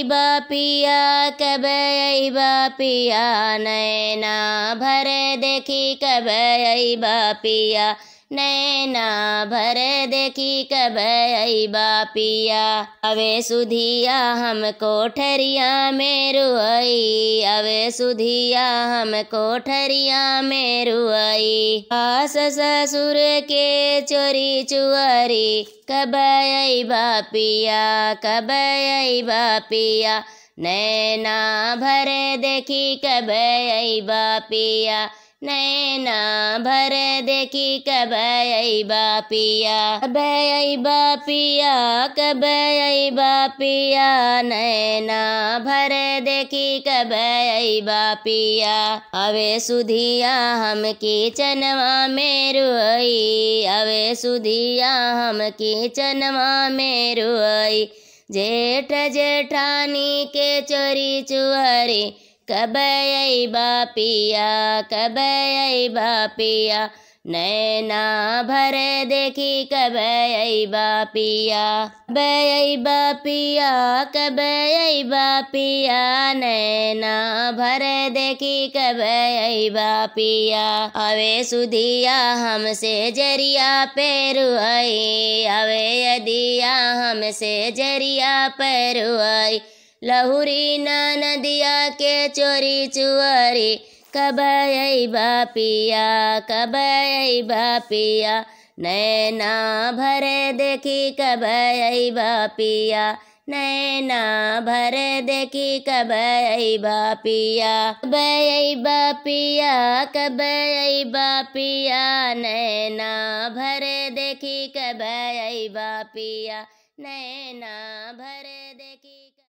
पिया कब अइबा पिया, नैना भरे देखी कब अइबा पिया, नैना भरे देखी कब अइबा पिया। अवे सुधिया हम कोठरिया में रुआई, अवे सुधिया हम कोठरिया में रुआई। सास ससुर के चोरी चुअरी कब अइबा पिया, कब अइबा पिया, नैना भरे देखी कब अइबा पिया, नैना भरे देखी कब अइबा पिया। कब अइबा पिया कब अइबा पिया, नैना भरे देखी कब अइबा पिया। अवे सुधिया हम किचनवा में रुआई, अवे सुधिया हम किचनवा में रुआई। जेठ जेठानी के चोरी चुहरी कब अइबा पिया, कब अइबा पिया, नैना भरे देखी कब अइबा पिया। कब अइबा पिया कब अइबा पिया, नैना भरे देखी कब अइबा पिया। अवे सुधिया हमसे जरिया पे रुआई, अवे यदिया हमसे जरिया पे रुआई। लहुरी नदिया के चोरी चुअरी कब अइबा पिया, कब अइबा पिया, नैना भरे देखी कब अइबा पिया, नैना भरे देखी कब अइबा पिया। कब अइबा पिया कब अइबा पिया, नैना भरे देखी कब अइबा पिया, नैना भरे